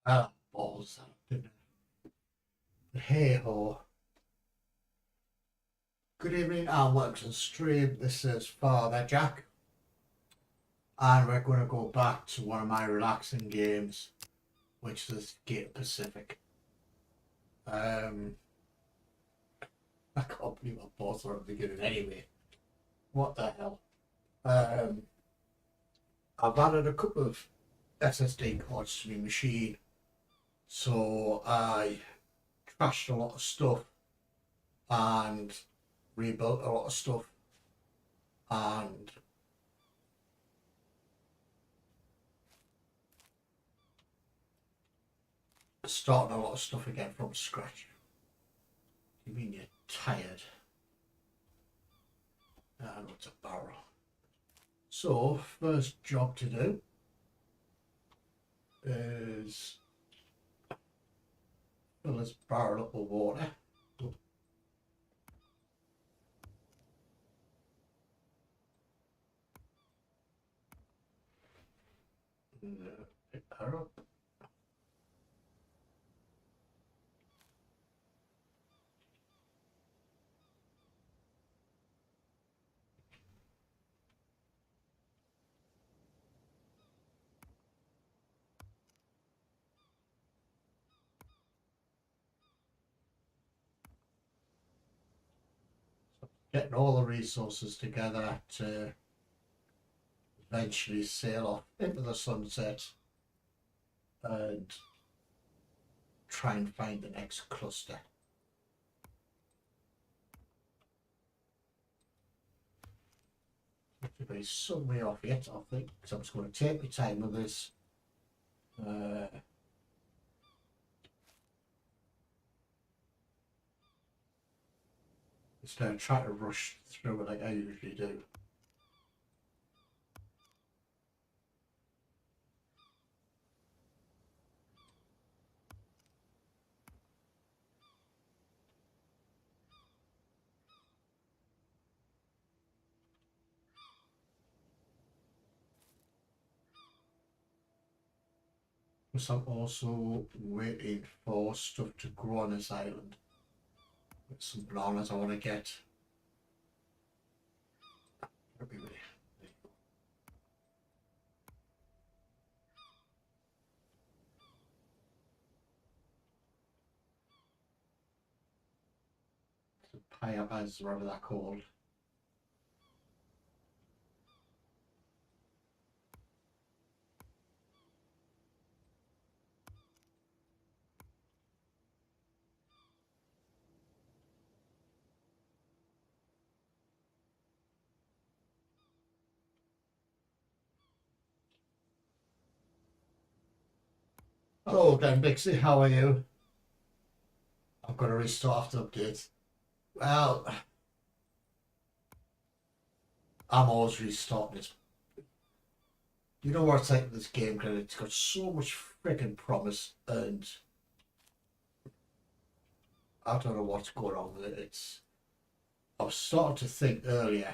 Balls out, didn't I? But hey ho. Good evening and welcome to the stream. This is Father Jack, and we're going to go back to one of my relaxing games, which is Gate Pacific. I can't believe I paused at the beginning anyway. What the hell? I've added a couple of SSD cards to my machine, so I trashed a lot of stuff and rebuilt a lot of stuff and starting a lot of stuff again from scratch. You mean you're tired? I know it's a barrel. So first job to do is fill this barrel up with water. And, pick her up. Getting all the resources together to eventually sail off into the sunset and try and find the next cluster. To be some way off yet, I think, because I'm just going to take my time with this. Instead of trying to rush through it like I usually do. Plus I'm also waiting for stuff to grow on this island. With some bananas I want to get. Everywhere. Piabas, whatever they're called. Hello again, Bixie, how are you? I'm going to restart after update. Well, I'm always restarting this. You know what it's like with this game, because it's got so much freaking promise, and I don't know what's going on with it. I was starting to think earlier,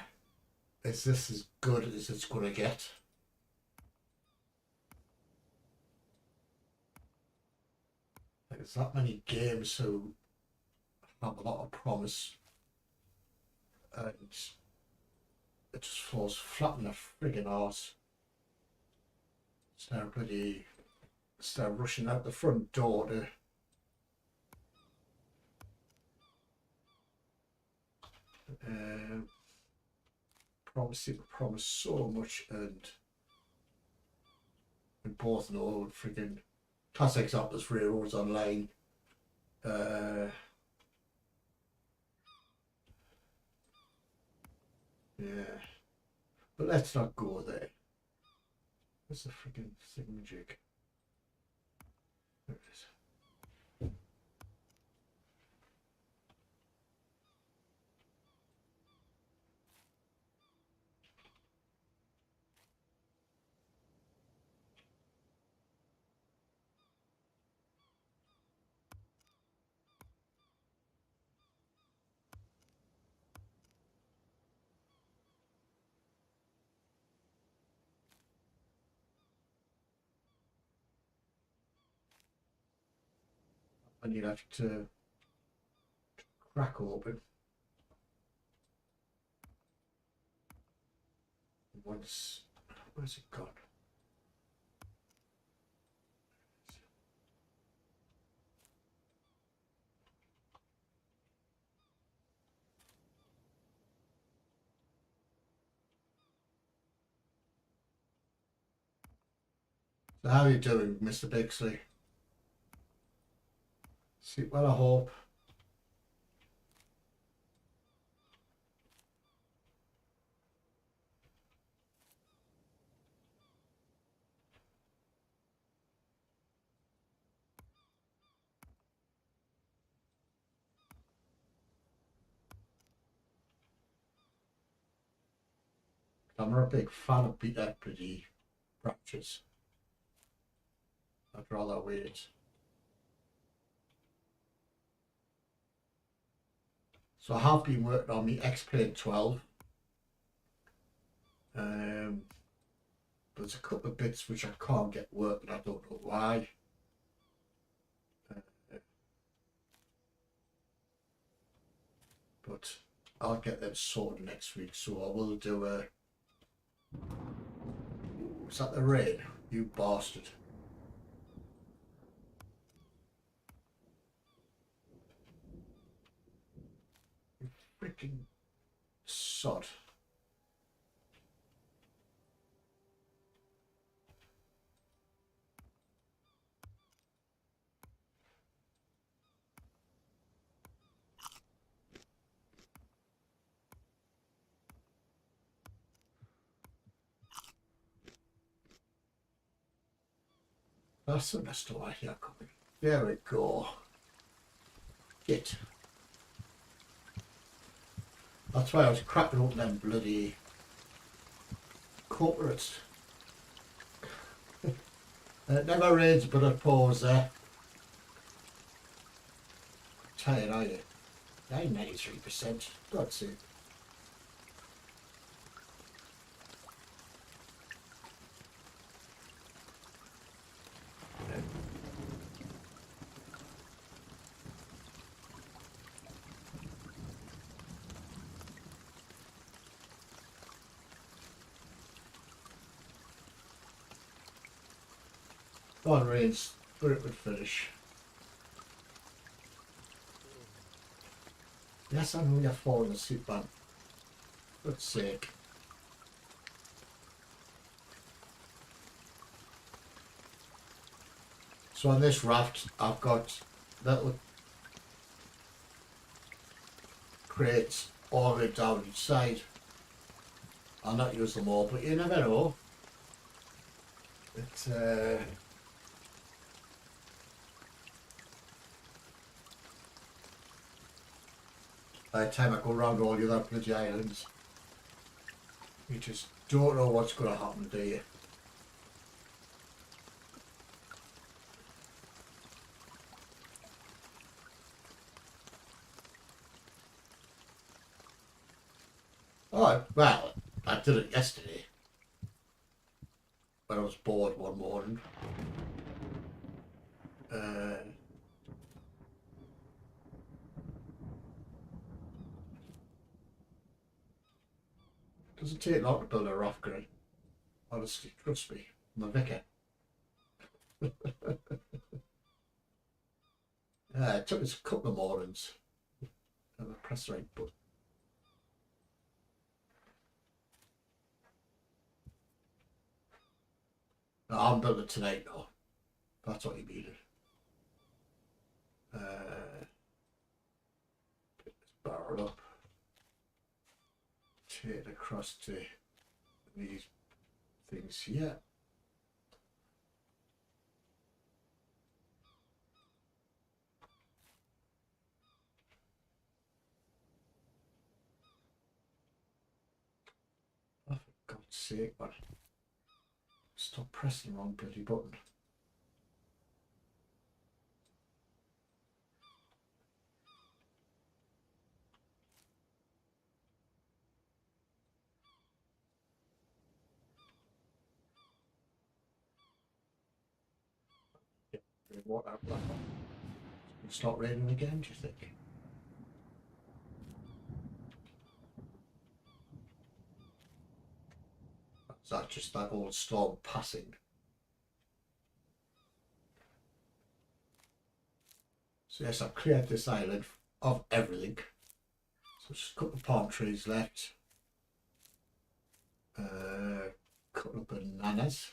is this as good as it's going to get? Like, there's that many games who have a lot of promise, and it just falls flat in the friggin' arse. Start rushing out the front door to promise so much, and we both know freaking classic examples for Railroads Online. Yeah, but let's not go there. Where's the freaking thingamajig? There it is. and you'd have to crack open once. Where's it gone? So how are you doing, Mr. Bixley? Sleep well, I hope. I'm not a big fan of beat equity fractures. I'd rather wait. So I have been working on the X-Plane 12. There's a couple of bits which I can't get working. I don't know why. But I'll get them sorted next week. So I will do a... Is that the rain? You bastard. You freaking sod. That's the best way here coming. There we go. Get. That's why I was cracking up them bloody corporates. It never rains but it pours there. Tired, are you? I'm 93%. God's sake. Come on, Rains. Thought it would finish. Yes, I know you're falling asleep, man. For God's sake. So on this raft, I've got little crates all the way down each side. I'll not use them all, but you never know. It's by the time I go around all the other bloody islands, you just don't know what's going to happen, do you? Oh, well, I did it yesterday when I was bored one morning. Doesn't take long to build a raft, Greg. Honestly, trust me, I'm a vicar. It took us a couple of mornings. Never press the right button. No, I'm building it tonight, though. That's what you needed. Pick this barrel up. Take it across to these things here. Oh, for God's sake, man. Stop pressing the wrong bloody button. What out that one. start raining again, do you think? Is that just that old storm passing? So yes, I've cleared this island of everything. So just a couple of palm trees left. A couple of bananas,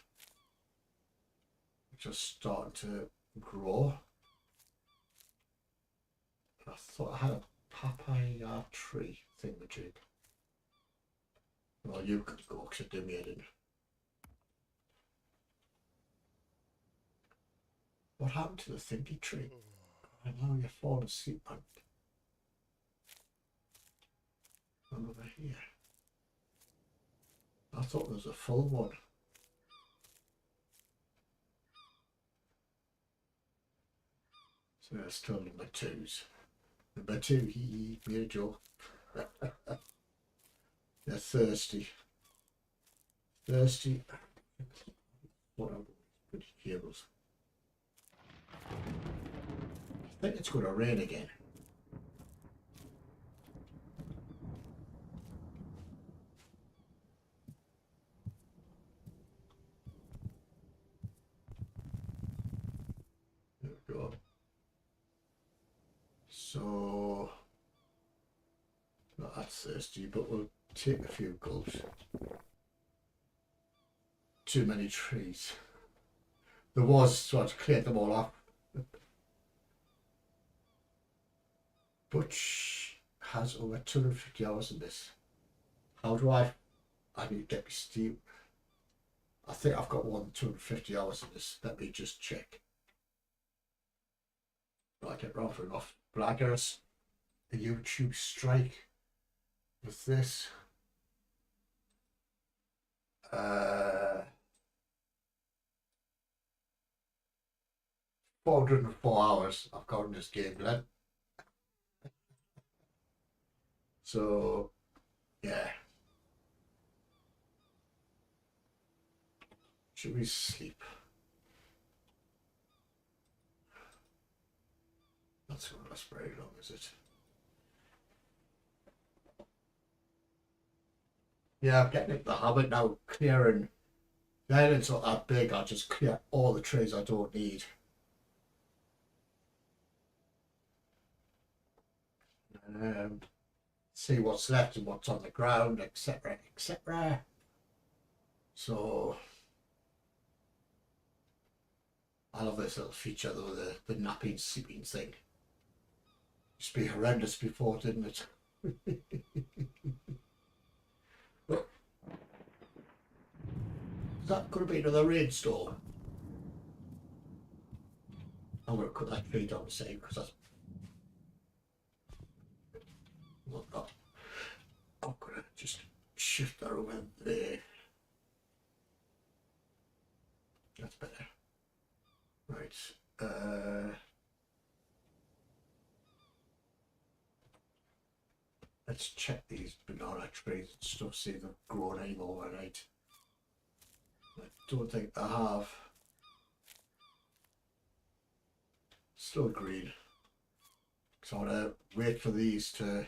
which are starting to grow. I thought I had a papaya tree thingamajig. Well, you could go because I do me head in. What happened to the thingy tree? I know you're falling asleep, man. One over here. I thought there was a full one. So they're still number twos. Number two, he me a joke. They're thirsty. Thirsty. What are these cables? I think it's going to rain again. There we go. So, not that thirsty, but we'll take a few gulps. Too many trees. There was, so I had to clear them all off. Butch has over 250 hours in this. How do I need to get my Steam. I think I've got more than 250 hours in this. Let me just check. I get rather enough. But I guess a YouTube strike with this. 404 hours I've got in this game then. So yeah. Should we sleep? That's going to last very long, is it? Yeah, I'm getting into the habit now, clearing. The island's not that big, I'll just clear all the trees I don't need. See what's left and what's on the ground, etc, etc. So I love this little feature though, the napping sleeping thing. Used to be horrendous before, didn't it? But is that going to be another rainstorm? I'm going to cut that tree down the same because that's not. I'm going to just shift that over there. That's better. Right. Let's check these banana trees and stuff, see if they've grown any more overnight. I don't think I have. Still green. So I want to wait for these to.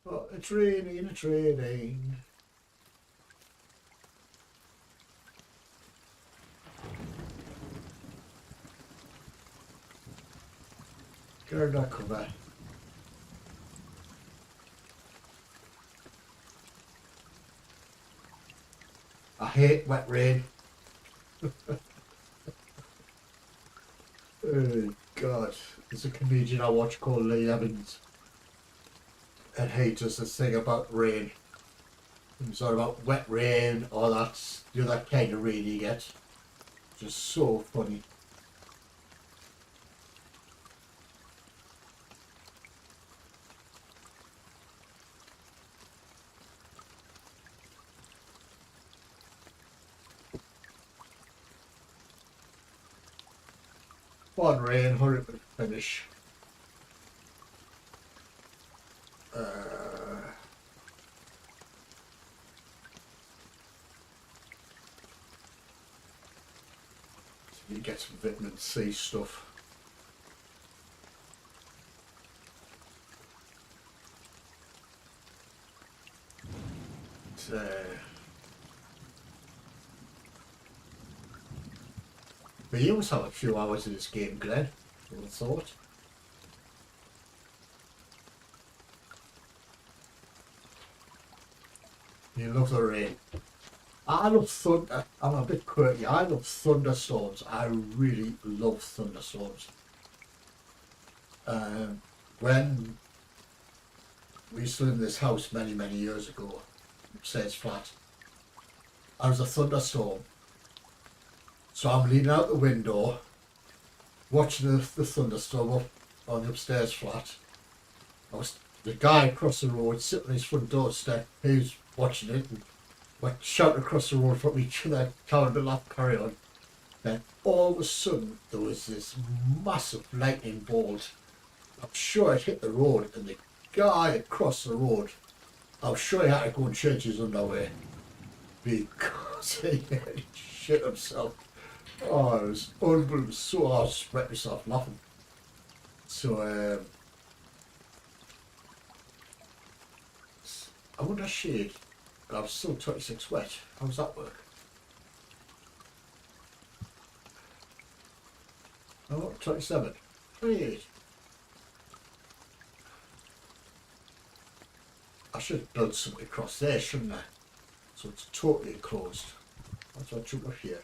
Oh, it's raining, it's raining. Get her that cover. I hate wet rain. Oh God, there's a comedian I watch called Lee Evans, and he does this thing about rain. It's all about wet rain, or that's that kind of rain you get. Just so funny. Come on, rain, hurry up and finish. You get some vitamin C stuff. But you must have a few hours in this game, Glenn. I would have thought. You love the rain. I love thunder. I'm a bit quirky. I love thunderstorms. I really love thunderstorms. When we used to live in this house many, many years ago, upstairs flat, there was a thunderstorm. So I'm leaning out the window, watching the thunderstorm up on the upstairs flat. The guy across the road sitting on his front doorstep, he was watching it and went shouting across the road from each other, telling them to laugh, carry on. Then all of a sudden there was this massive lightning bolt. I'm sure it hit the road, and the guy across the road, I'm sure he had to go and change his underwear because he had shit himself. Oh, it was unbelievable. So I sweat myself laughing. So I wonder shade, but I was still 26 wet. How does that work? Oh, 27, 28. I should build something across there, shouldn't I? So it's totally enclosed. That's what I took off here.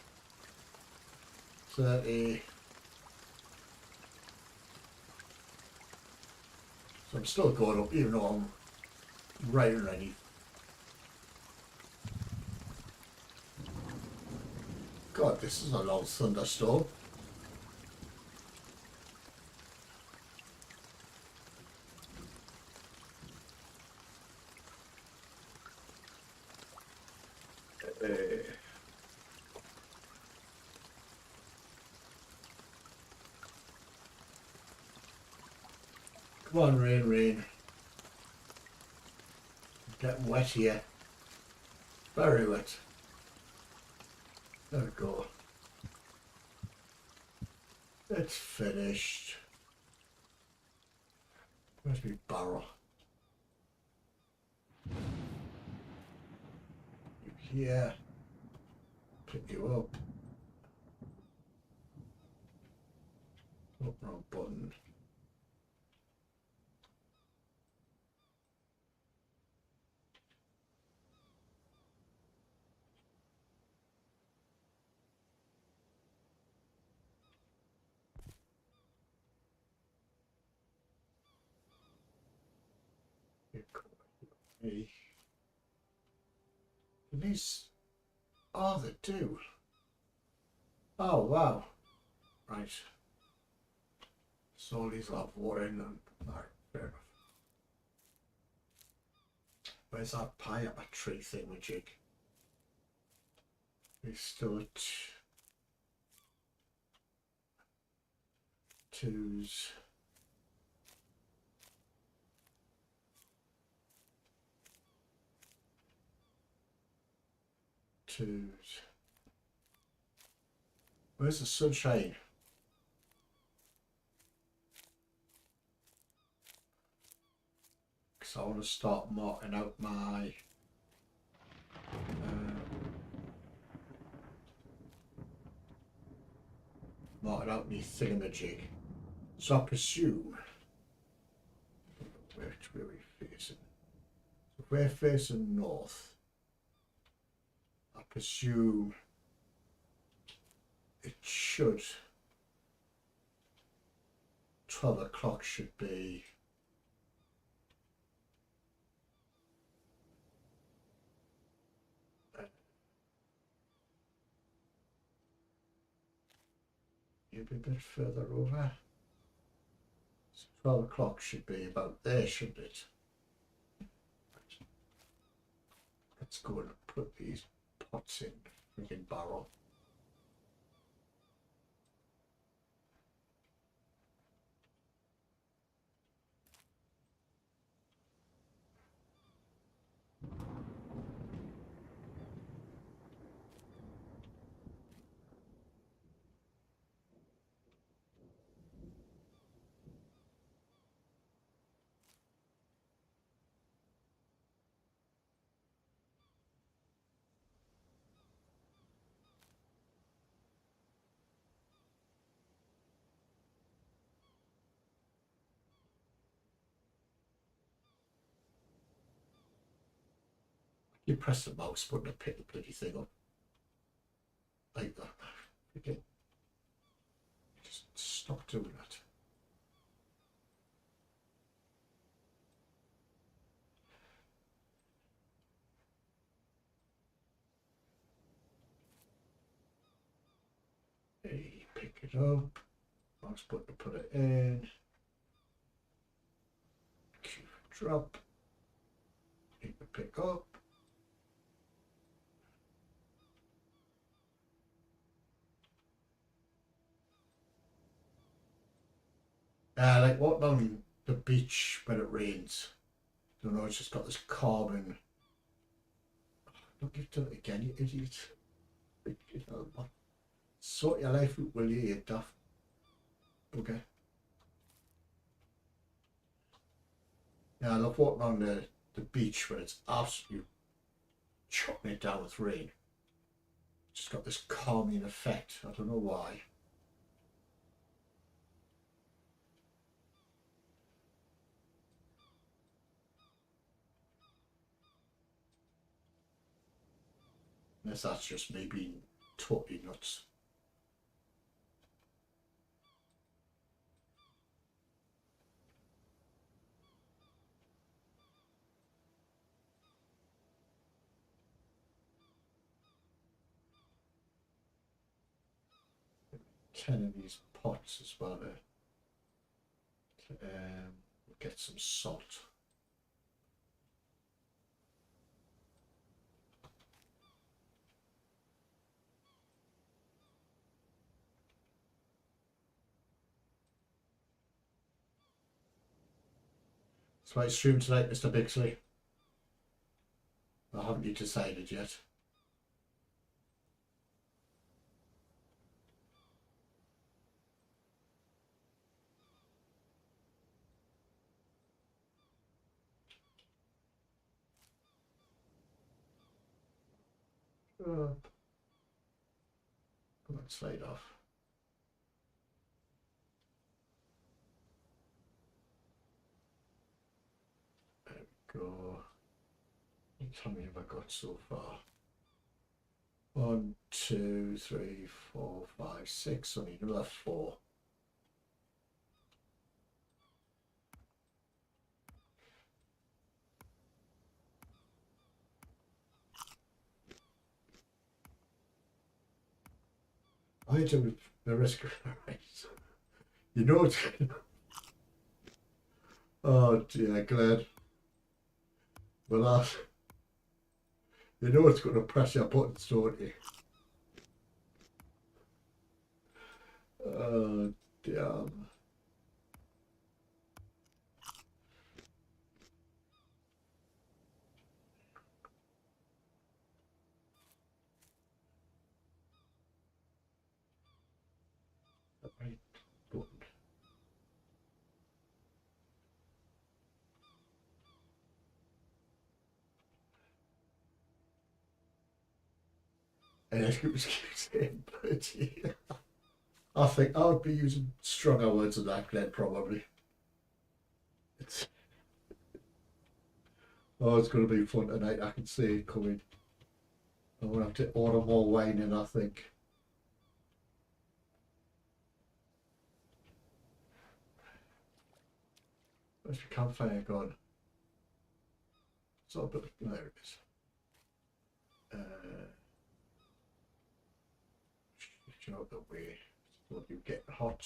30. So I'm still going up, even though I'm right and ready. God, this is a long thunderstorm. Come on, rain, rain. Getting wet here. Very wet. There we go. It's finished. Where's my barrel? You here. Pick you up. Oh, wrong button. Hey. These, oh, they do. Oh, wow. Right. So these will have water in them. Alright, fair enough. Where's that pie up a tree thing with jig? It's still at twos. Twos. Where's the sunshine? Because I want to start marking out my thingamajig. So I presume which way are we facing? If we're facing north, I presume it should 12 o'clock should be maybe a bit further over. So 12 o'clock should be about there, shouldn't it? Let's go and put these pots in the freaking barrel. you press the mouse button to pick the bloody thing up. Like that. Okay. Just stop doing that. Hey, pick it up. Mouse button to put it in. Q drop. Need to pick up. Like walking on the beach when it rains. Don't know, it's just got this carbon. Look, you've done it again, you idiot. Sort your life out, will you daft? Okay. Yeah, I love walking on the beach when it's absolutely chopping it down with rain. Just got this calming effect. I don't know why. Unless that's just me being totally nuts. Ten of these pots as well. Get some salt. So I stream tonight, Mr. Bixley. Or haven't you decided yet? Put that slide off. There we go. How many have I got so far? 1, 2, 3, 4, 5, 6. I need another 4. I do the risk. You know it's. Oh dear, Glenn. Well, you know it's going to press your buttons, don't you? Oh damn. Right button. And I keep saying, bloody. I think I would be using stronger words than that, Glenn, probably. It's it's going to be fun tonight. I can see it coming. I'm going to have to order more wine in, I think. Where's the campfire gone? It's all but there it is. Get out the way. So you get hot.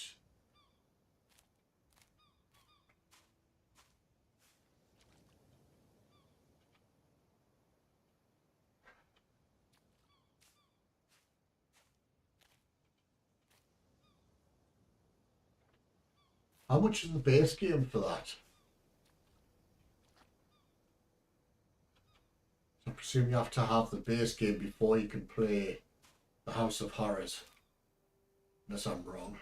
How much is the base game for that? I presume you have to have the base game before you can play the House of Horrors. Unless I'm wrong.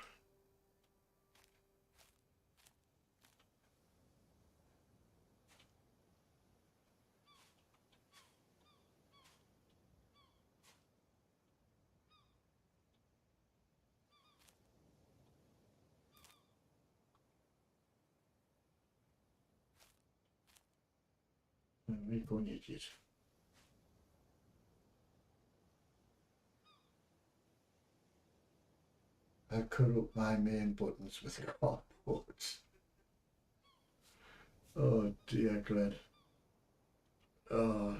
Where are you going, idiot? I cut up my main buttons with cardboards. Oh dear, Glenn. Oh,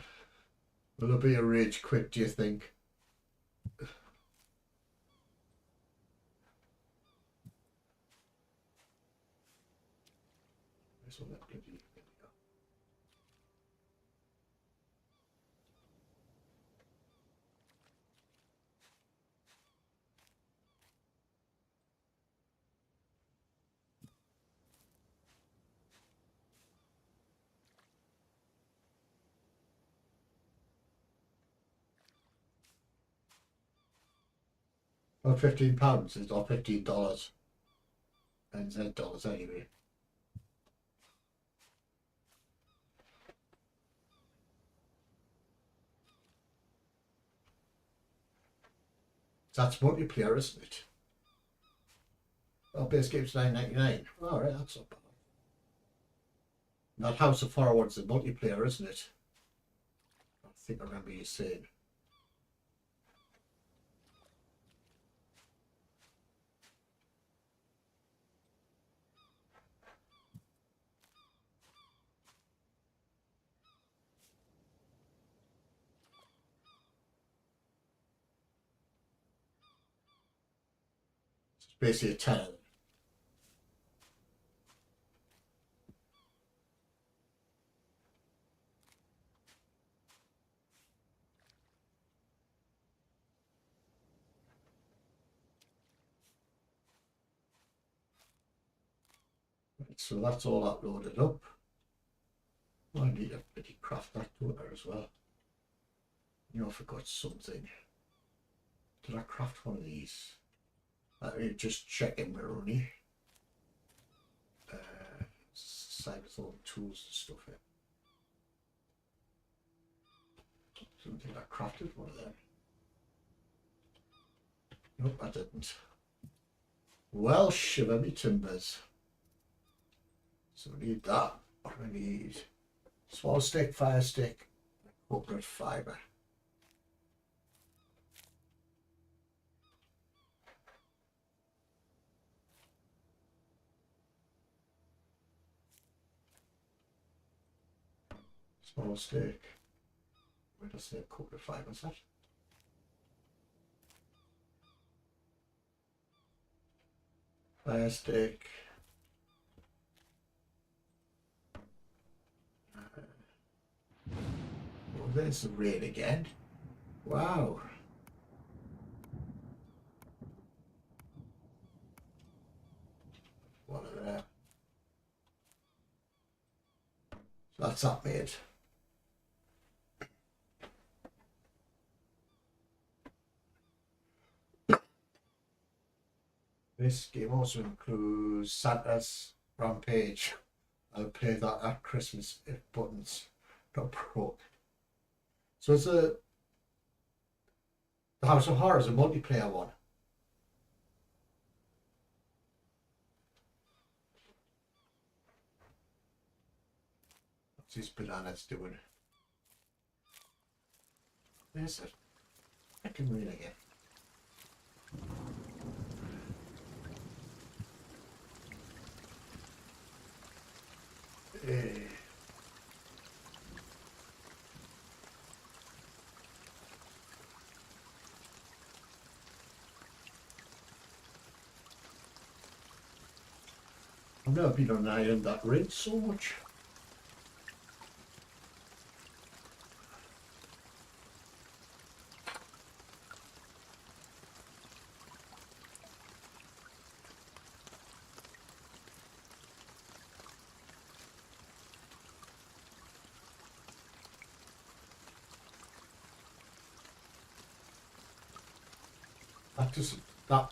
will there be a rage quit, do you think? Where's all that bloody video? Well, £15 is or $15 and dollars anyway. That's multiplayer, isn't it? Well, base game's $9.99. All right, that's not bad. That House of Forward's the multiplayer, isn't it? I think I remember you saying. It's basically a tenner. Right, so that's all uploaded up. I need to bloody craft that toner as well. You know, I forgot something. Did I craft one of these? Let me just check in where only. Side with all the tools and stuff in. Something I crafted one of them. Nope, I didn't. Well, shiver me timbers. So we need that. What do we need? Small stick, fire stick, coconut fibre. Small stick. Where does the coconut fibre at? Fire stick. Oh, there's the rain again. Wow. One of them. So that's that made. This game also includes Santa's Rampage. I'll play that at Christmas if buttons not broke. So it's the House of Horrors, a multiplayer one. What's these bananas doing? There's it. I can read again. I've never been on an island that rains so much. That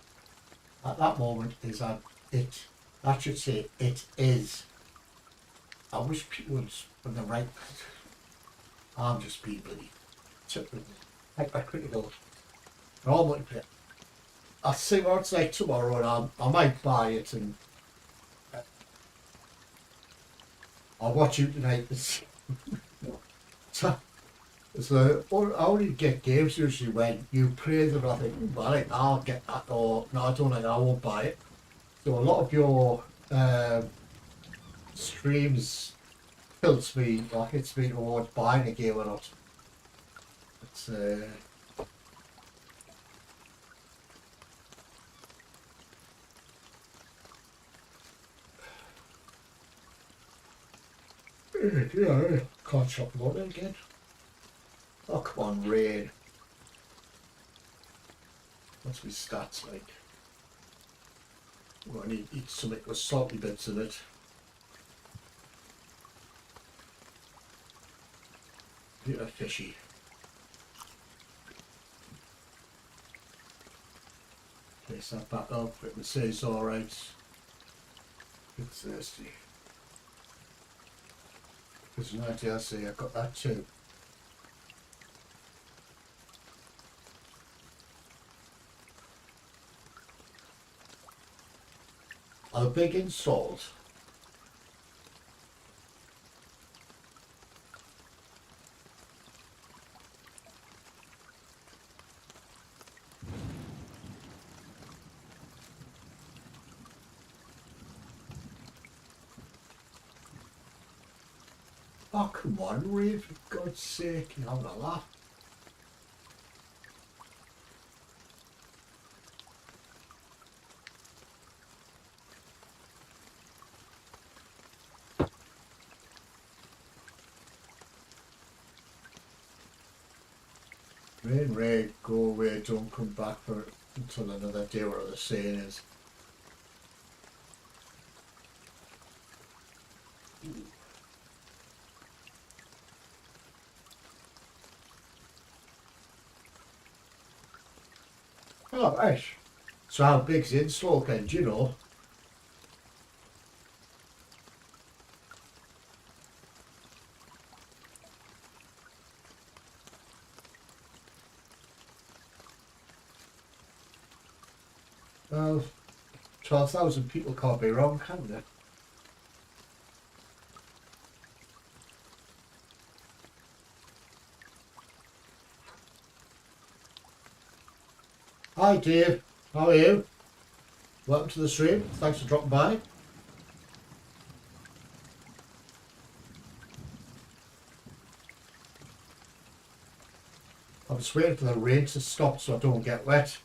at that moment is that it. That should say it is. I wish people would, when they write, I'm just being bloody hypercritical. All multiplayer. I'll see what it's like tomorrow, and I might buy it and I'll watch you tonight. So, So I only get games usually when you praise it. I think, well, like, I'll get that, or no, I don't like that, I won't buy it. So a lot of your streams tilts me or hits me towards buying a game or not. It's yeah, can't shop water again. Oh, come on, rain. What's my stats like? Well, I need to eat something with salty bits in it. Bit of fishy. Place that back up. It would say it's alright. Bit thirsty. There's an idea, I see, I've got that too. Are they big in salt? Oh, come on, Reeve, for God's sake, you're having a laugh. Rain, rain, go away, don't come back for until another day, whatever the saying is. Oh, right. So how big's the install then, do you know? Well, 12,000 people can't be wrong, can they? Hi Dave, how are you? Welcome to the stream, thanks for dropping by. I'm just waiting for the rain to stop so I don't get wet.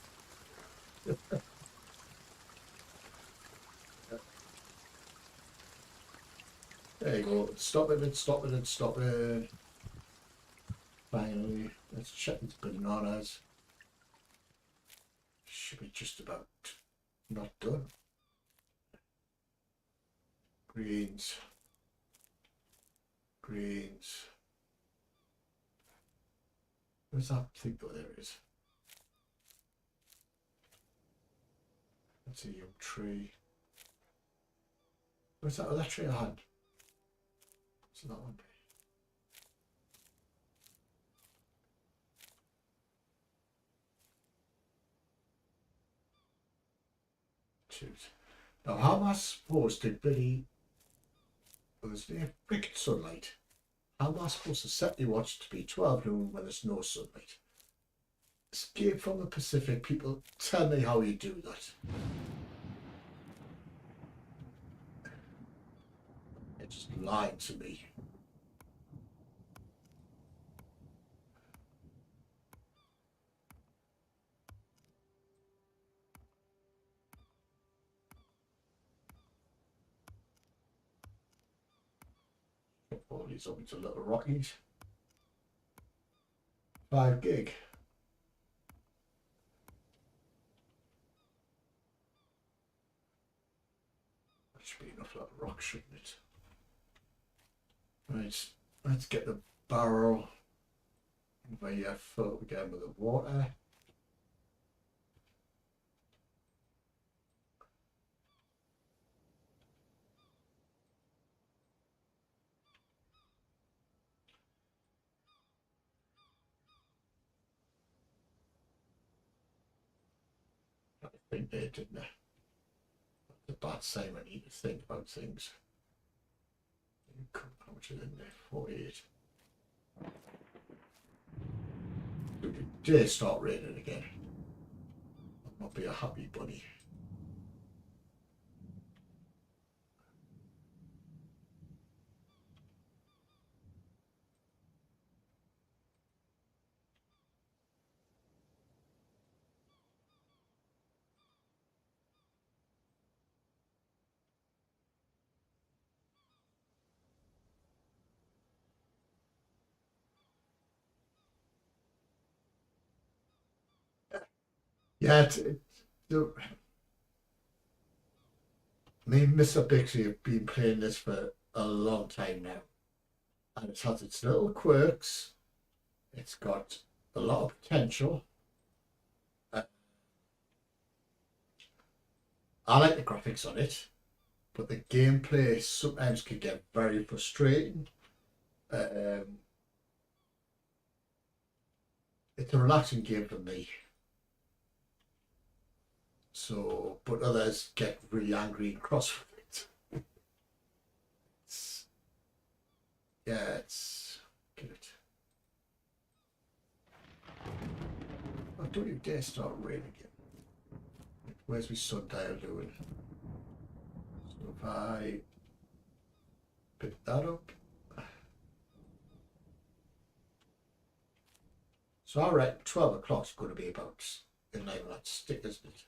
There you go, stop it and stop it and stop it. Finally, let's check these bananas. Should be just about not done. Greens. Greens. Where's that thing? Oh, there it is. That's a young tree. Where's that other tree I had? What's that one? Shoot. Now, how am I supposed to bloody... Well, there's no wicked sunlight. How am I supposed to set the watch to be 12 noon when there's no sunlight? Escape from the Pacific, people, tell me how you do that. It's just lying to me. All these up into little rockies. 5 gig. That should be enough little rocks, shouldn't it? Right, let's get the barrel over here filled again with the water. I think they didn't. That's a bad sign when you think about things. How much is in there? 48. dare start raining again, I'll not be a happy bunny. Yeah, me and Mr. Bixby have been playing this for a long time now, and it has its little quirks. It's got a lot of potential. I like the graphics on it, but the gameplay sometimes can get very frustrating. It's a relaxing game for me. So, but others get really angry and cross with it. It's good. Oh, don't you dare start raining again. Where's my sundial doing? So if I pick that up. So I reckon 12 o'clock's going to be about in line with that stick, isn't it?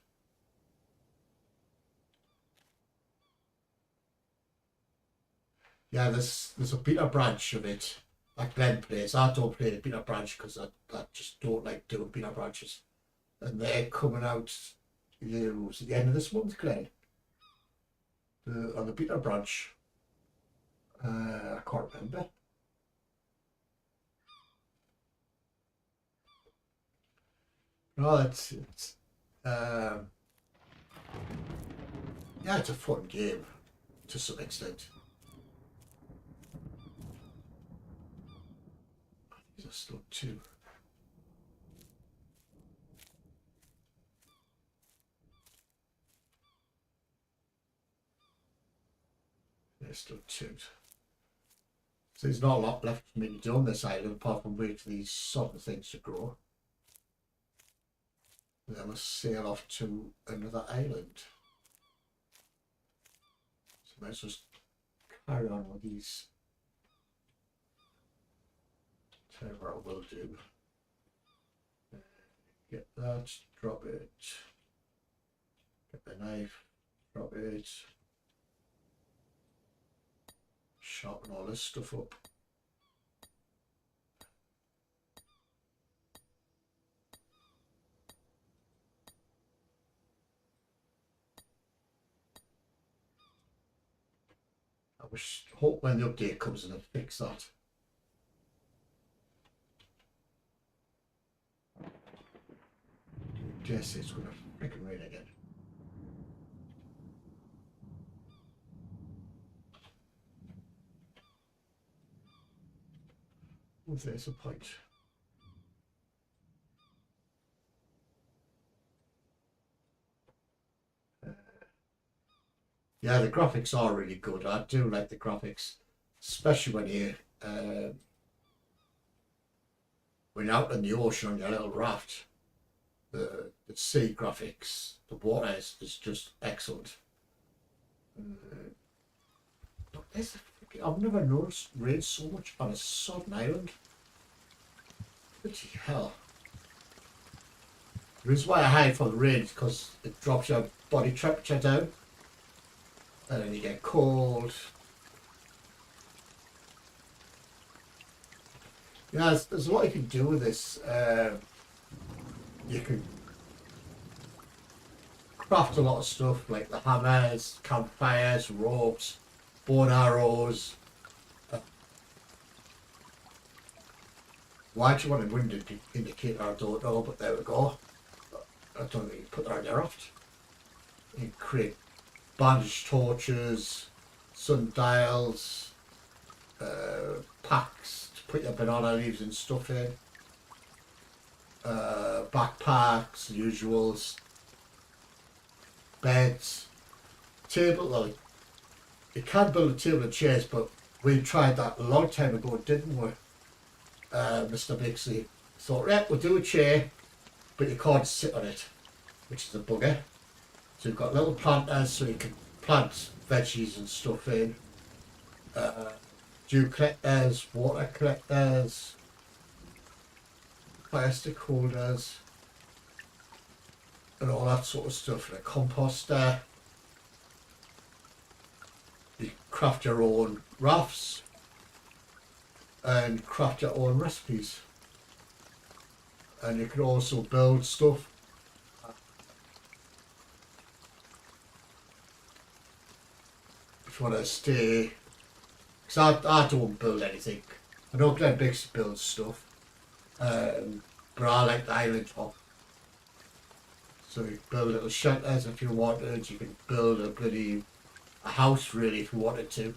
Yeah, there's a beta branch of it that Glenn plays. I don't play the beta branch because I just don't like doing beta branches. And they're coming out, at the end of this month, Glenn. On the beta branch. I can't remember. No, yeah, it's a fun game to some extent. These are still two. There's still two. So there's not a lot left for me to do on this island apart from wait for these sort of things to grow. Then we'll sail off to another island. So let's just carry on with these. Tell you what I will do. Get that, drop it. Get the knife, drop it. Sharpen all this stuff up. Hope when the update comes in and fix that. Guess it's gonna freaking rain again. Oh, there's a point. Yeah, the graphics are really good. I do like the graphics, especially when you're out in the ocean on your little raft. The sea graphics, the water is just excellent. I've never noticed rain so much on a southern island. Bloody hell. The reason why I hide from the rain is because it drops your body temperature down. And then you get cold. Yeah, there's a lot you can do with this. You can craft a lot of stuff like the hammers, campfires, ropes, bow and arrows. Why do you want a wind indicator? I don't know, but there we go. I don't think you put that on your raft. You can create bandage torches, sundials, packs to put your banana leaves and stuff in, backpacks, usuals, beds, table. Well, you can build a table and chairs, but we tried that a long time ago, didn't we, Mr. Bixley? So, right, we'll do a chair, but you can't sit on it, which is a bugger. So you've got little planters so you can plant veggies and stuff in. Dew collectors, water collectors, plastic holders, and all that sort of stuff. And a composter. You craft your own rafts and craft your own recipes. And you can also build stuff. If you want to stay, because I don't build anything. I know Glenn Biggs builds stuff, but I like the island top. So you can build little shelters if you wanted. You can build a house really if you wanted to.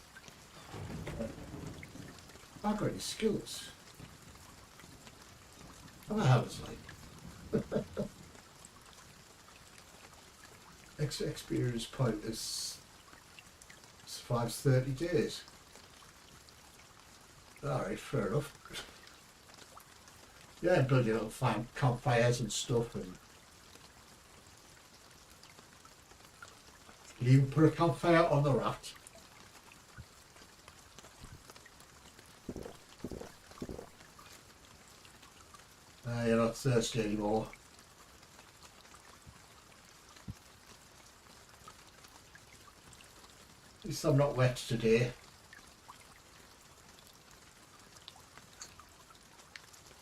I've got any skills. How the hell is like? Experience point is survives 30 days. Alright, fair enough. Yeah, build your little campfires and stuff, and you even put a campfire on the raft. You're not thirsty anymore. At least I'm not wet today.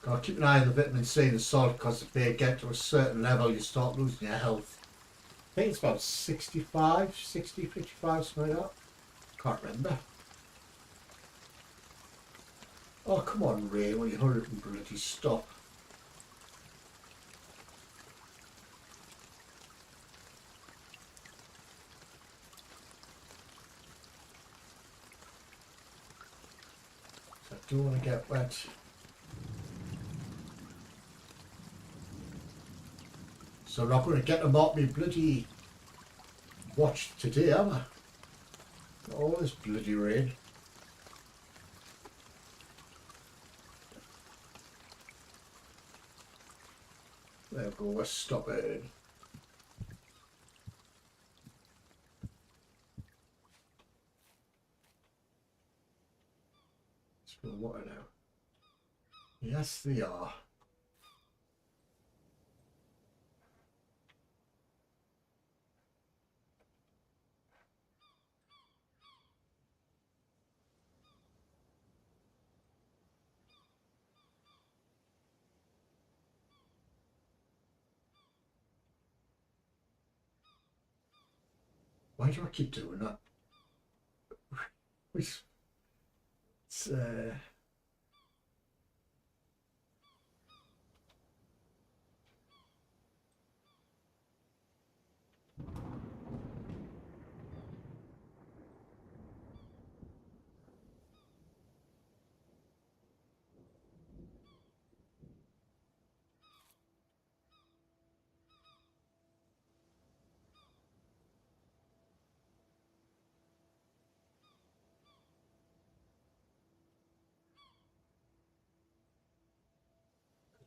Gotta keep an eye on the vitamin C and the salt, because if they get to a certain level you start losing your health. I think it's about 65, 60, 55, something like that. Can't remember. Oh, come on, Ray, will you hurry up and bloody stop? So I don't want to get wet. So I'm not going to get them off me bloody watch today, am I? All this bloody rain. There we go, we'll stop it. Spill water now. Yes, they are. Why do I keep doing that? It's,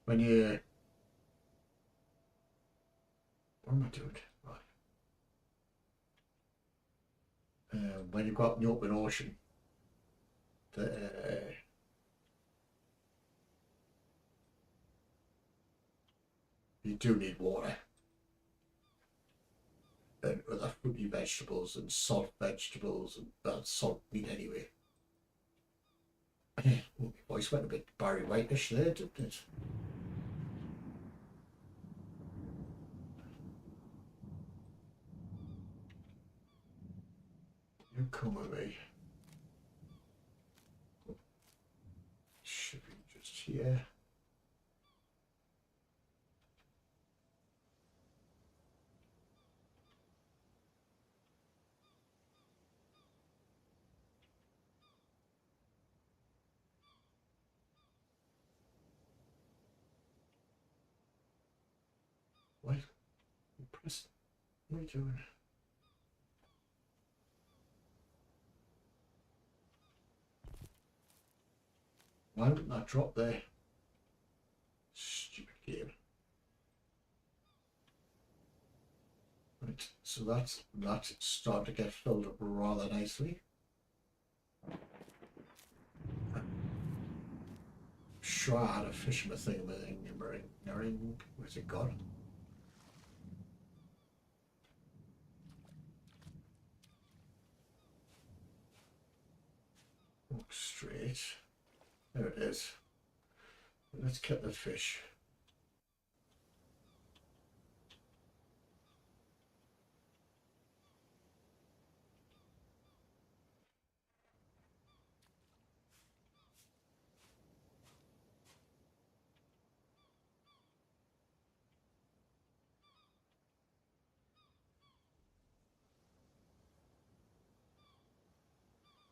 when you... What am I doing? Right. When you've got the open ocean, you do need water. And other fruity vegetables and salt vegetables and salt meat anyway. My voice went a bit Barry White-ish there, didn't it? You come with me. Should be just here. What? Press. What are you doing? Why didn't that drop there? so that's starting to get filled up rather nicely. Sure, I had a fish in my thing, where's it gone? Walk straight. There it is. Let's get the fish.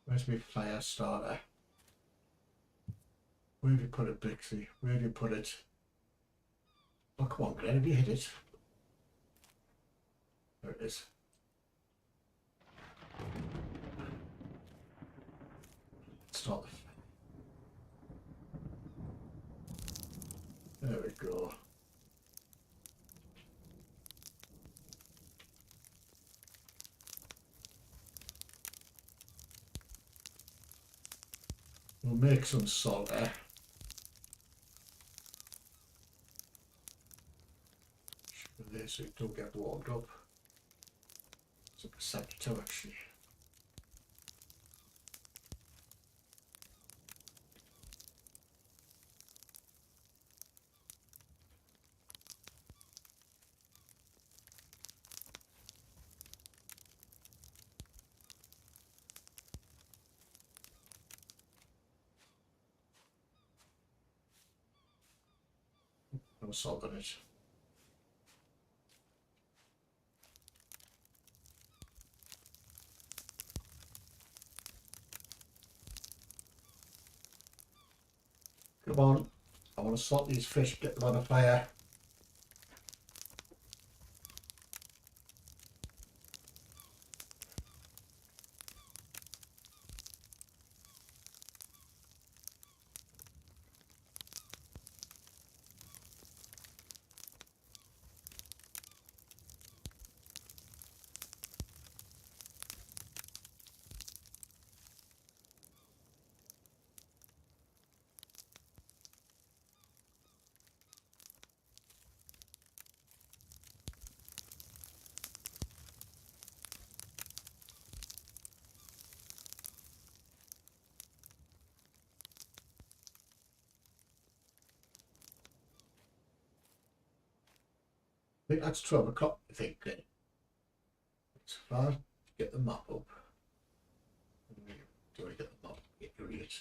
Where's my fire starter? Where do you put it, Bixie? Where do you put it? Oh, come on, Glenn, have you hit it? There it is. Start the fire. There we go. We'll make some salt there. This so it don't get warmed up. It's a perceptor actually. No salt on it. Come on, I want to salt these fish, get them on the fire. I think that's 12 o'clock, I think. It's far to get the map up. Do I get the map? Get rid of it.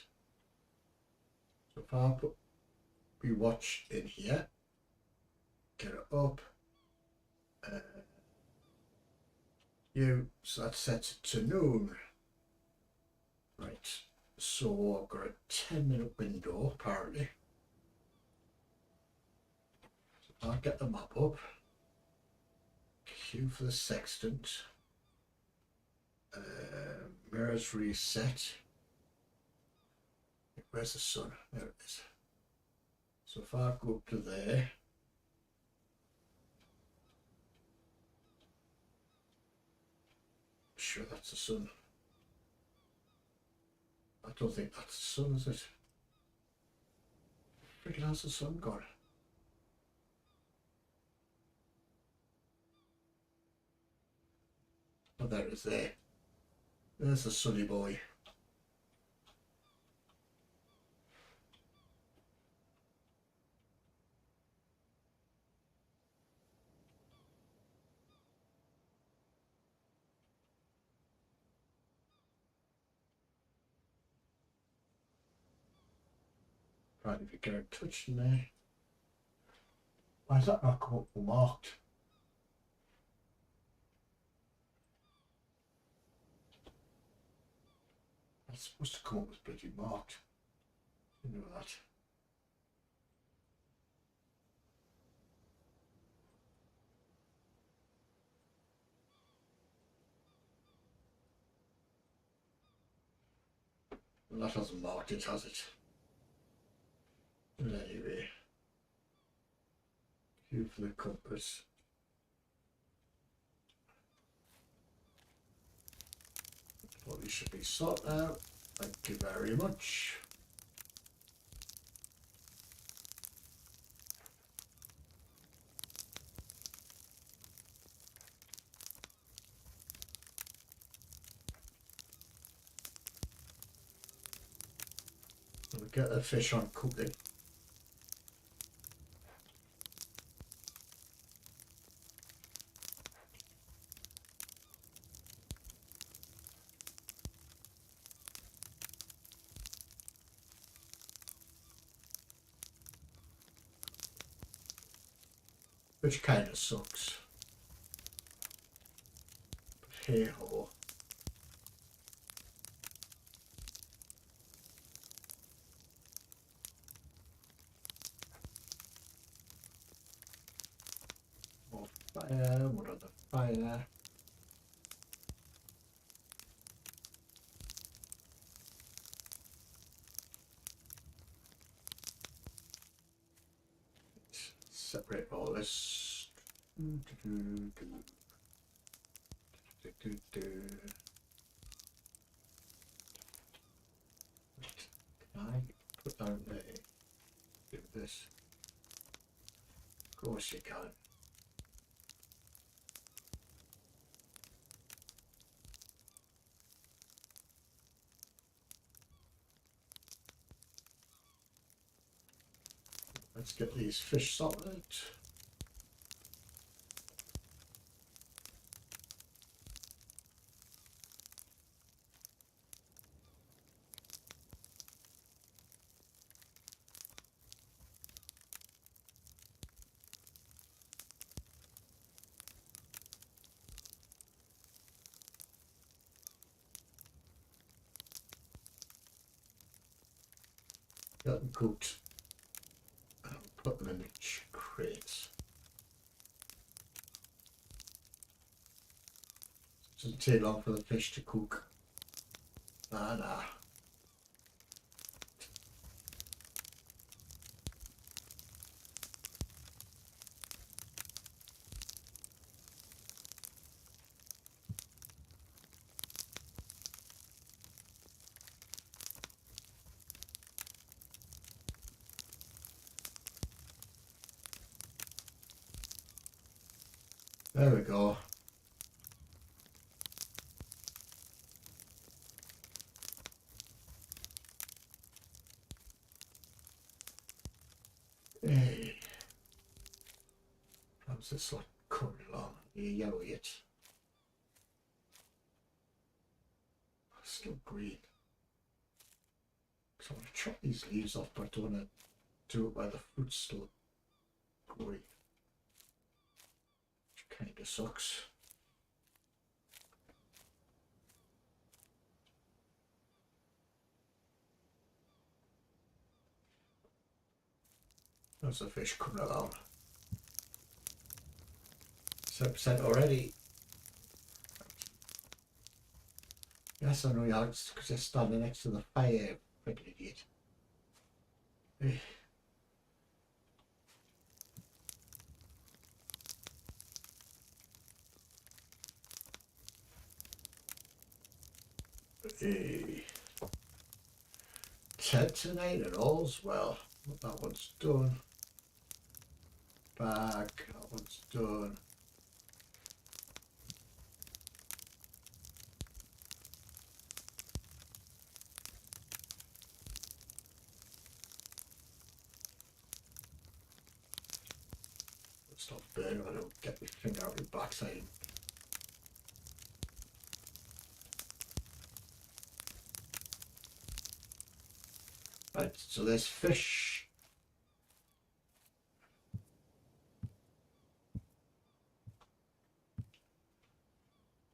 So if I put we watch in here, get it up. So that sets it to noon. Right, so I've got a 10-minute window apparently. So I'll get the map up. Q for the sextant. Mirrors reset. Where's the sun? There it is. So if I go up to there, sure that's the sun. I don't think that's the sun, is it? Freaking how's the sun gone? Oh, there it is there. There's the sunny boy. Right, if you get a touch in there. Why is that not come up marked? That's supposed to come up as bloody marked. You know that. Well, that hasn't marked it, has it? But anyway, Q for the compass. Well, you should be sorted out. Thank you very much. We'll get the fish on cooking. Which kind of sucks. But hey ho. More fire, what other fire? Separate all this. Can I put down there? Do this. Of course you can. Let's get these fish salted. Got them cooked. I'll put them in the crates. It doesn't take long for the fish to cook. Nah. There we go. Hey. How's this one coming along? You yellow yet? Still green. So I'm going to chop these leaves off, but I don't want to do it while the fruit's still green. Which kind of sucks. There's the fish coming along. 7% already. Yes, I know you are, because they're standing next to the fire, freaking idiot. Hey. Hey. 10 tonight and all's well. That one's done. Back, that one's done. Stop burning, I don't get my finger out my backside. Right, so there's fish.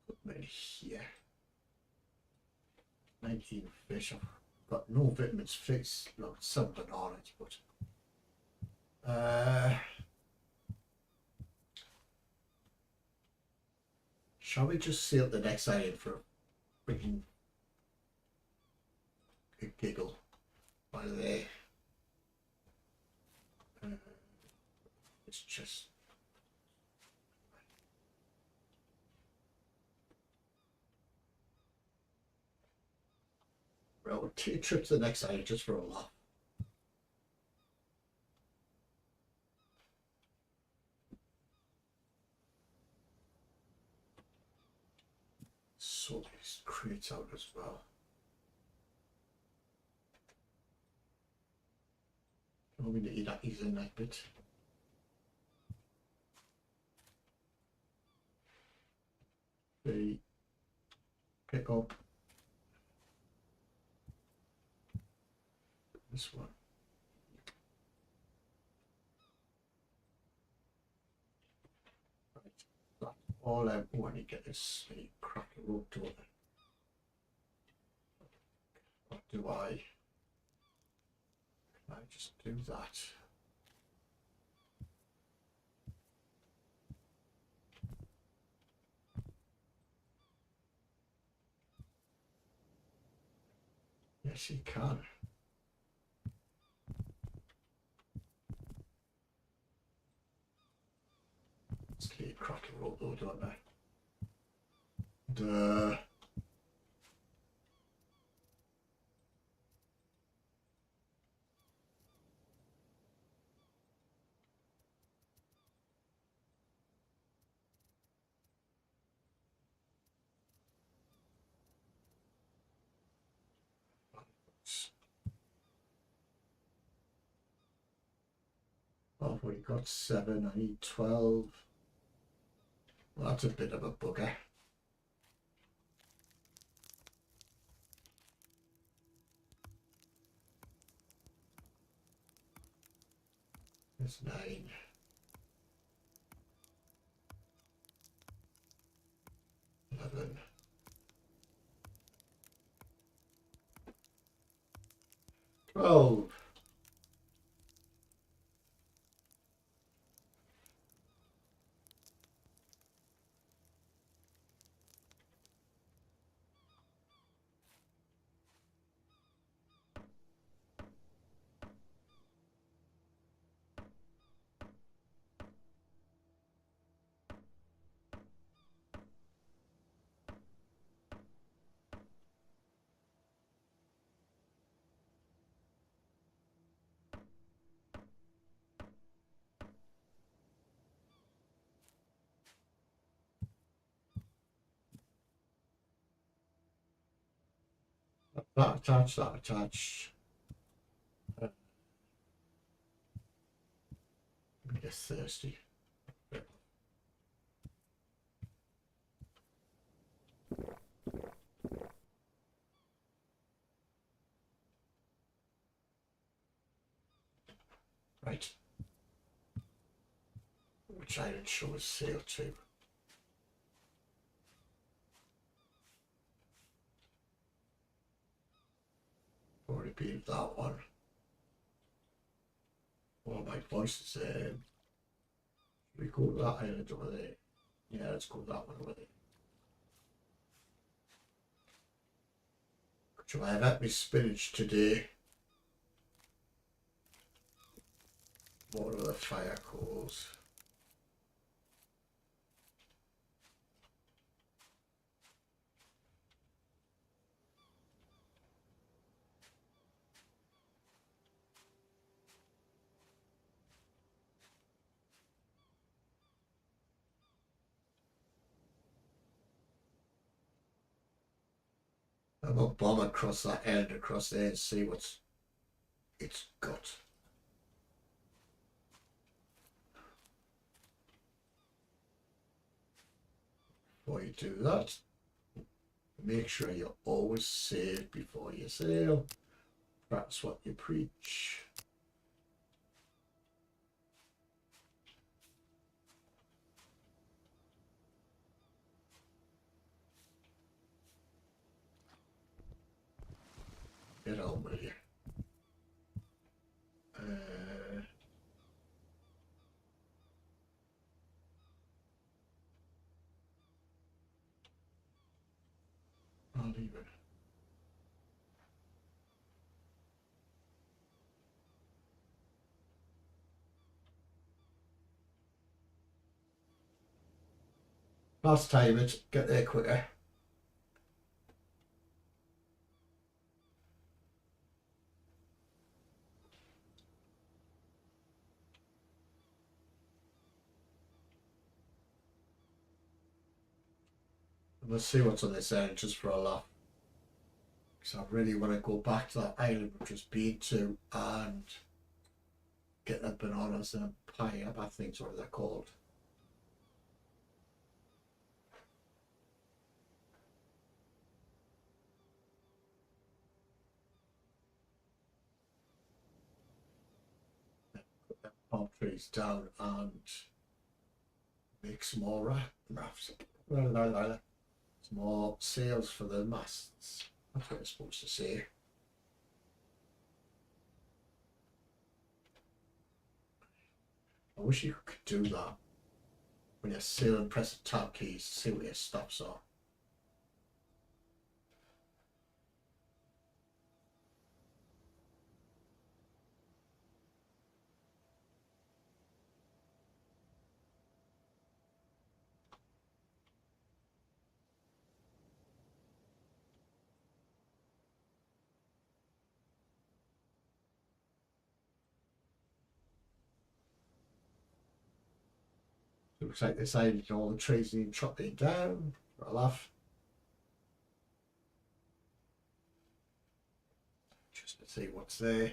Put them in here. 19 fish. I've got no vitamins fixed. Look, some bananas, but shall we just seal the next item for a freaking giggle while there? It's just Well, we'll take a trip to the next side just for a laugh. Sort these crates out as well. Oh, we need that easy neck bit. Pick up this one. Right, that's all I want to get this crack the rope to it. What do I? Can I just do that? Yes, you can. Let's keep cracking rope though, don't I? Duh. Oh, I've already got 7, I need 12. Well, that's a bit of a bugger. There's 9. 11. 12. That attached, that attached. I'm gonna get thirsty. Right. Which iron shows sail to? Already been that one. Well, my voice is we go to that island over there. Yeah, let's go to that one over there. Shall I have had my spinach today? What are the fire coals? I'm gonna bomb across that end across there and see what's it's got. Before you do that, make sure you always save before you sail. That's what you preach. Get on with you. I'll leave it. Last time it, get there quicker. Let's see what's on this end just for a laugh. Because I really want to go back to that island we've just been to and get the bananas and pineapple things, what are they called? Put the palm trees down and make some more rafts. Some more sails for the masts. That's what it's supposed to say. I wish you could do that when you're sailing, press the tab keys to see what your stops are. Looks like they decided all the trees need chopping down for a laugh. Just to see what's there.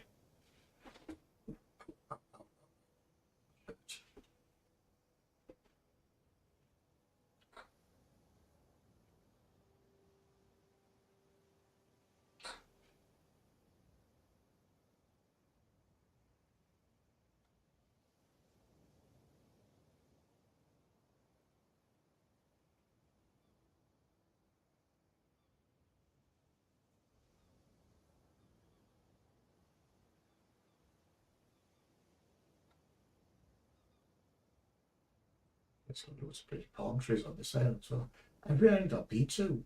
There's got loads of pretty palm trees on this island, so I've really got B2.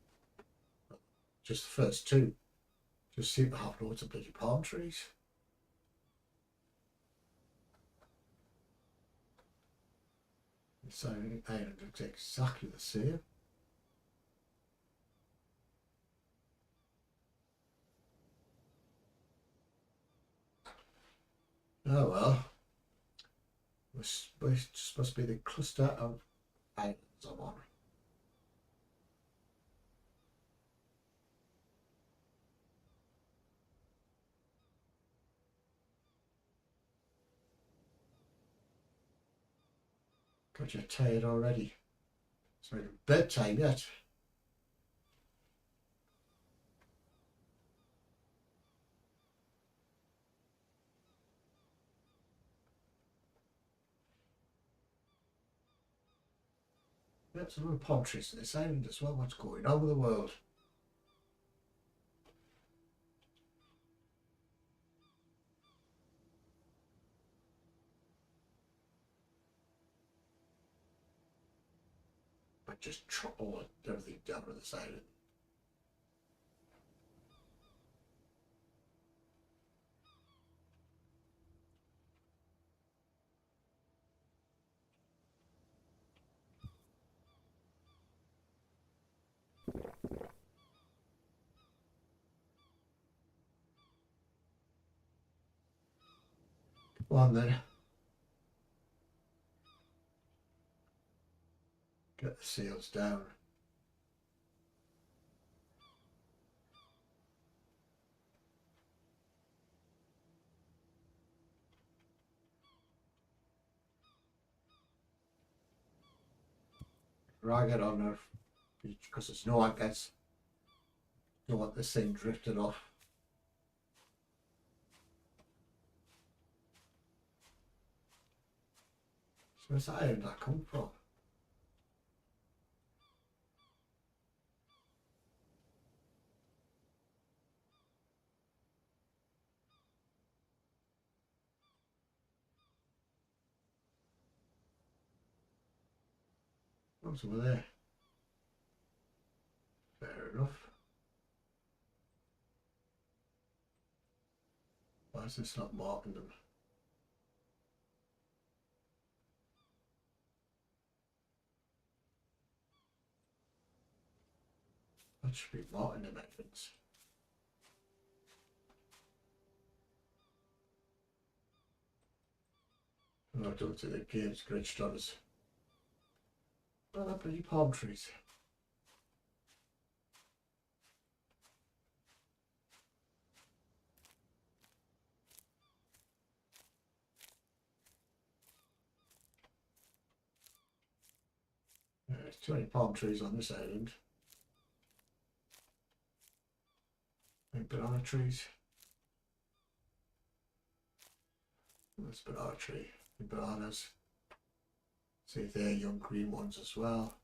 Just the first two. Just seem to have loads of bloody palm trees. This island looks exactly the same. Oh well. This just must be the cluster of islands I'm on. God, you're tired already. It's not even bedtime yet. There's a lot of palm trees on this island as well. What's going on with the world? I just chop all everything down on this island. Come on then. Get the sails down. Drag it on there because there's no anchors. Don't want this thing drifted off. So where's that island that come from? What's over there? Fair enough. Why is this not marking them? That should be marking them entrance. I don't think the game's glitched on us. Oh, that bloody palm trees. There's too many palm trees on this island. And banana trees. There's a banana tree and bananas. See if they're young green ones as well.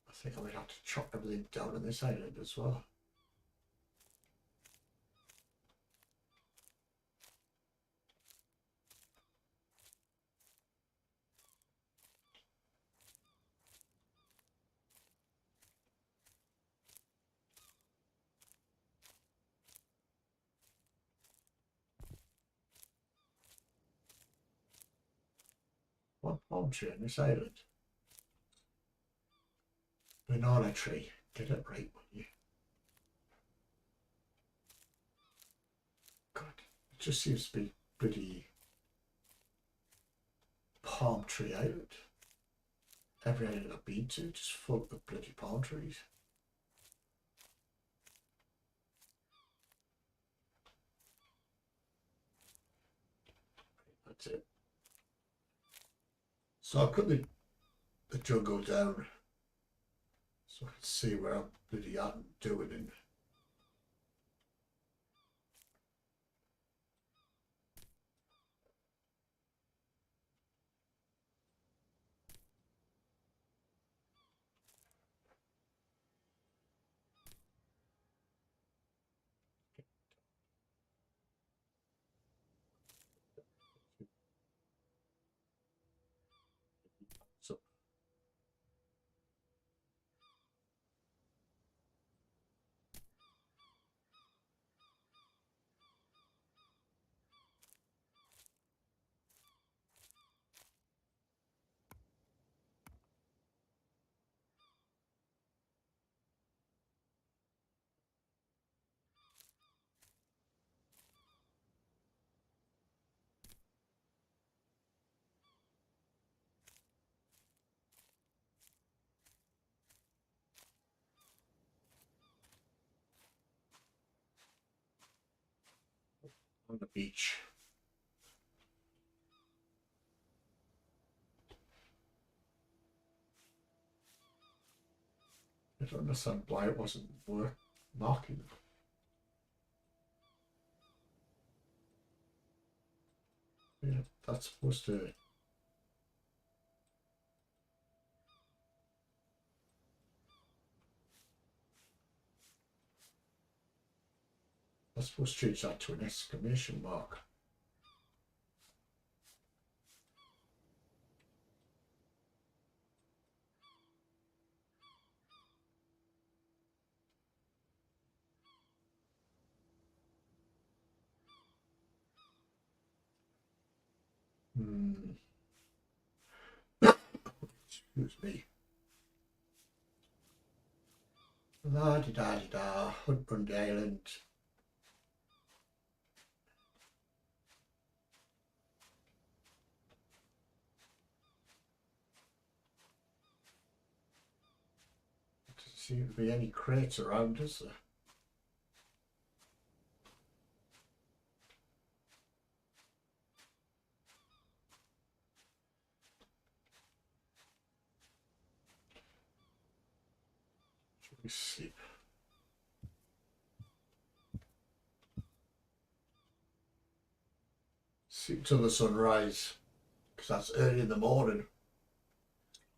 I think I would have to chop everything down on this island as well. One palm tree on this island. Banana tree. Get it right, will you? God, it just seems to be pretty palm tree island. Every island I've been to just full of bloody palm trees. That's it. So I cut the jungle down so I can see where I'm bloody at and doing it. So on the beach. I don't understand why it wasn't worth marking. Yeah, that's supposed to. I'm supposed to change that to an exclamation mark. Excuse me. La di da di da, Huntbund Island. Doesn't seem to be any crates around, is there? Should we sleep? Sleep till the sunrise, because that's early in the morning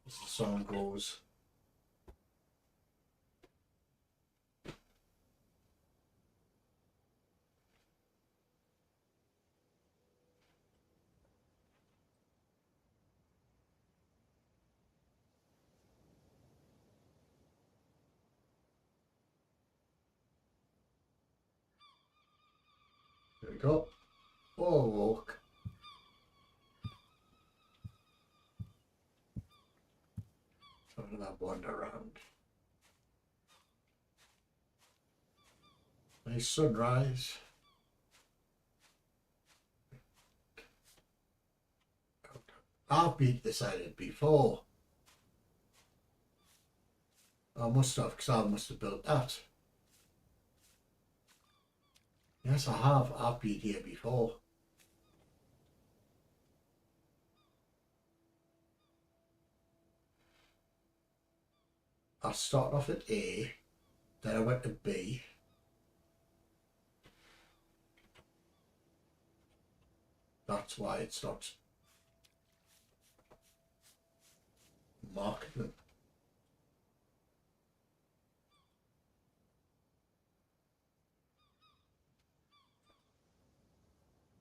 as the sun goes. There we go. Oh, look. Having that wander around. Nice sunrise. I've beat this island before. I must have, because I must have built that. Yes, I have. I've been here before. I started off at A, then I went to B. That's why it's not marking them.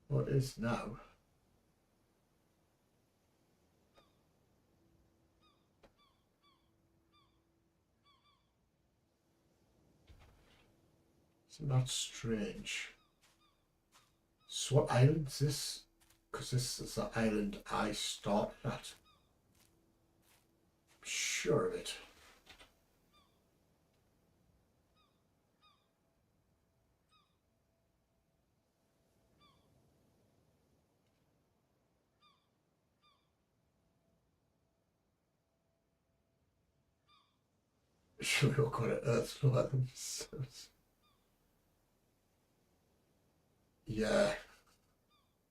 What is now? Isn't that strange? So what island is this? Because this is the island I started at. I'm sure of it. Sure, you're going to Earth lower than yeah,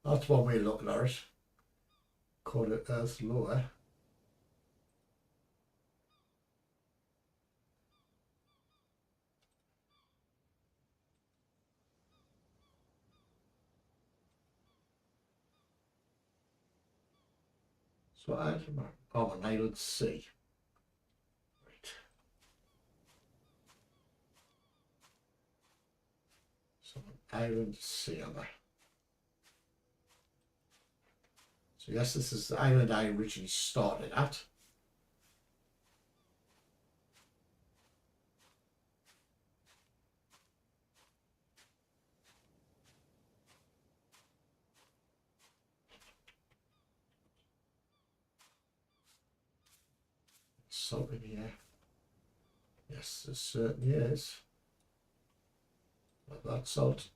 that's one way of looking at it. Call it Earth lower. So I don't know. Oh, an island C. Right. So an island C am I? So yes, this is the island I originally started at. Salt in here. Yes, there certainly is. Like that salt.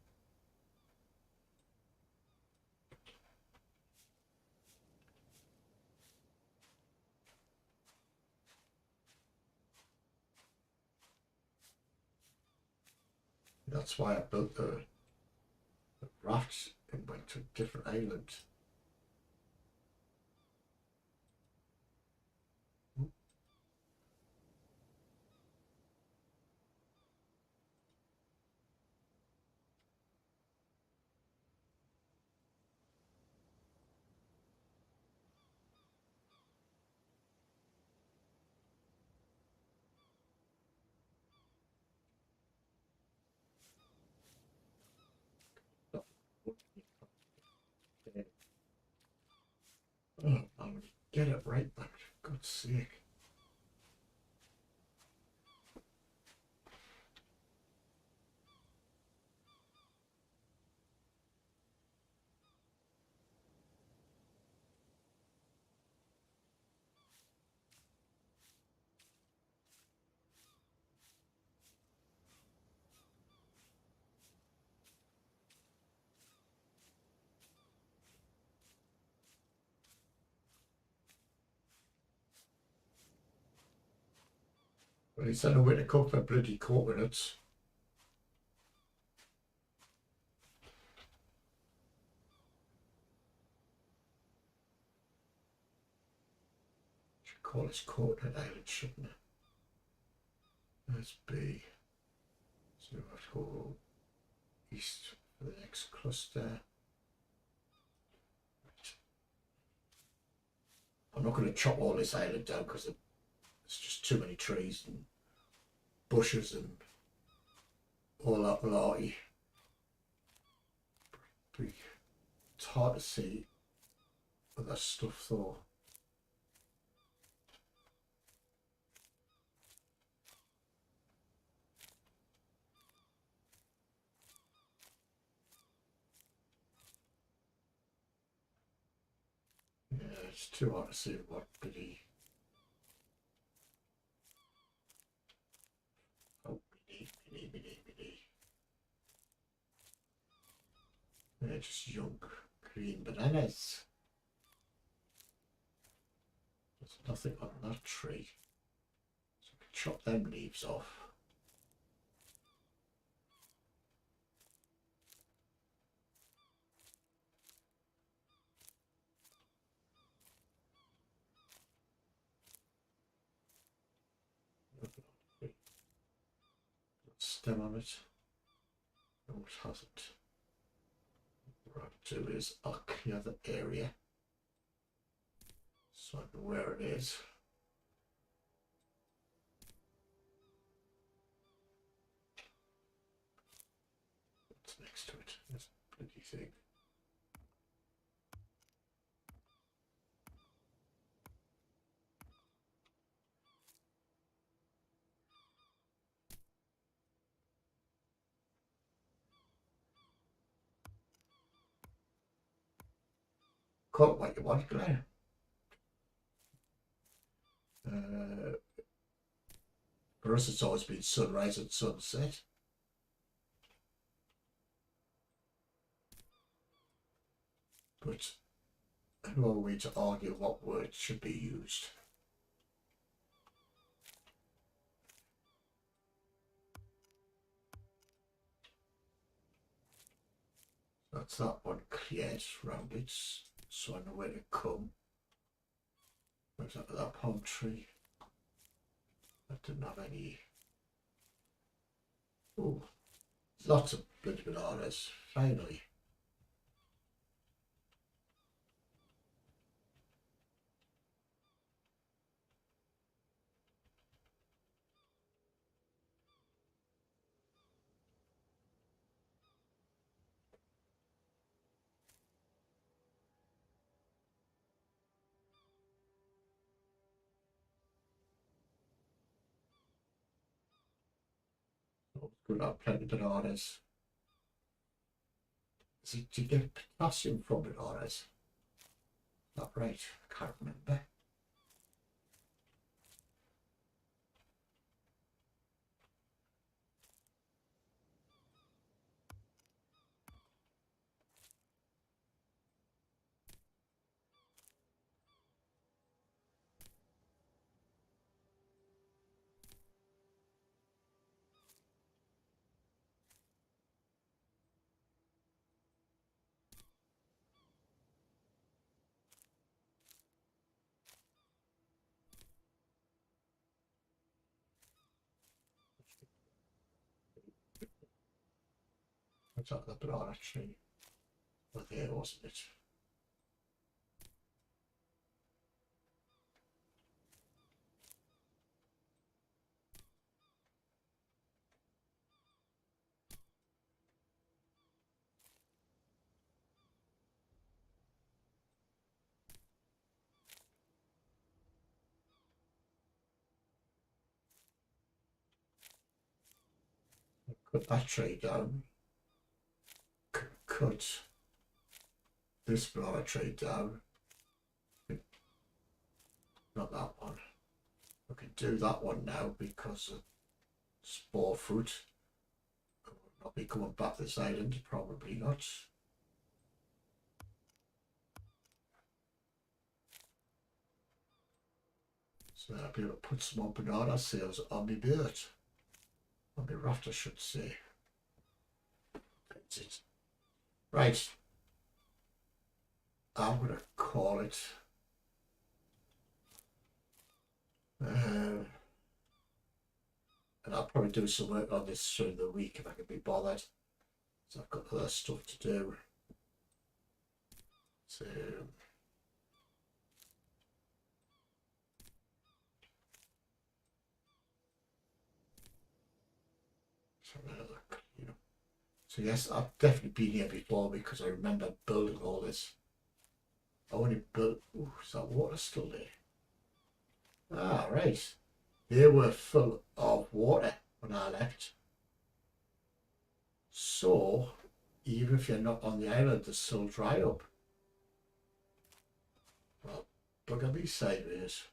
That's why I built the rafts and went to a different island. Oh, I'm gonna get it right, man. For God's sake. Well, he said a way to cook for bloody coconuts. Should call this coconut island, shouldn't it? Let's B. So we have to go east for the next cluster. I'm not going to chop all this island down because there's just too many trees and bushes and all that malarkey. It's hard to see with that stuff though. Yeah, it's too hard to see what bloody. Oh, bitty. They're just young green bananas. There's nothing on that tree. So I can chop them leaves off. Nothing stem on it. No, it hasn't. What I'll do is I'll clear the area so I know where it is. What's next to it? This bloody thing. Call it what you want, Glenn. For us, it's always been sunrise and sunset. But who are we to argue what words should be used? That's that one cleared round it, so I know where to come. Where's that palm tree? That didn't have any. Oh, lots of bloody bananas, finally. Good, have plenty of bananas. Do you get potassium from bananas? Not right, I can't remember. What's that, the banana tree? Well, there, wasn't it? Cut that tree down. Cut this banana tree down. Not that one. I can do that one now because of spore fruit. I will not be coming back this island, probably not. So I'll be able to put some more banana sails on my boat. On my raft, I should say. That's it. Right. I'm going to call it. And I'll probably do some work on this during the week if I can be bothered. So I've got other stuff to do. So So yes, I've definitely been here before because I remember building all this. I only built. Ooh, is that water still there? Ah, right. They were full of water when I left. So even if you're not on the island, they're still dry up. Well, bugger me sideways.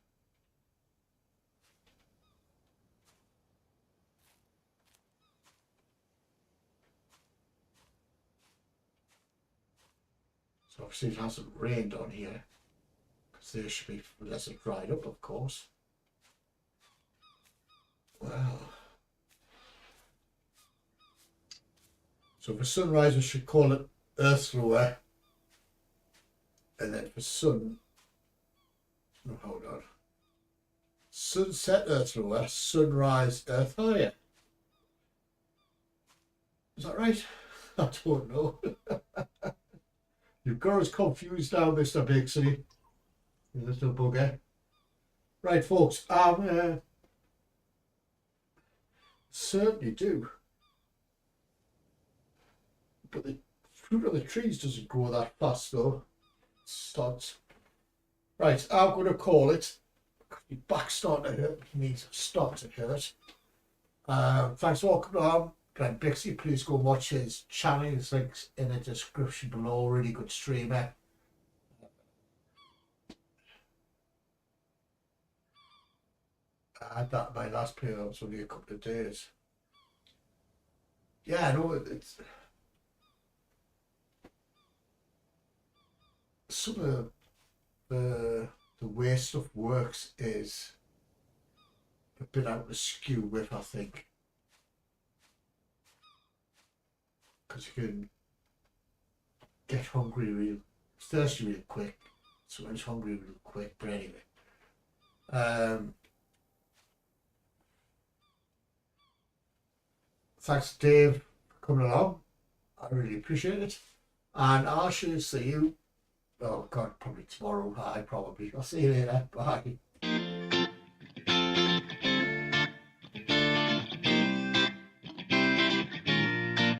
So obviously it hasn't rained on here because they should be less dried up, of course. Wow. So for sunrise, we should call it Earth Lower. And then for sun, no, hold on. Sunset Earth Lower, sunrise Earth Higher. Is that right? I don't know. You've got us confused now, Mr. Bixley. You little bugger. Right, folks, certainly do. But the fruit of the trees doesn't grow that fast, though. It starts. Right, I'm going to call it. Your back's starting to hurt. Your knees are starting to hurt. Thanks for coming on. Glenn Bixley, please go watch his channel. His links in the description below. Really good streamer. I had that my last play. That was only a couple of days. Yeah, I know it's some of the way stuff works is a bit out of skew with, I think, because you can get hungry thirsty real quick. Sometimes hungry real quick, but anyway. Thanks, Dave, for coming along. I really appreciate it. And I shall see you, oh God, probably tomorrow. I'll see you later. Bye.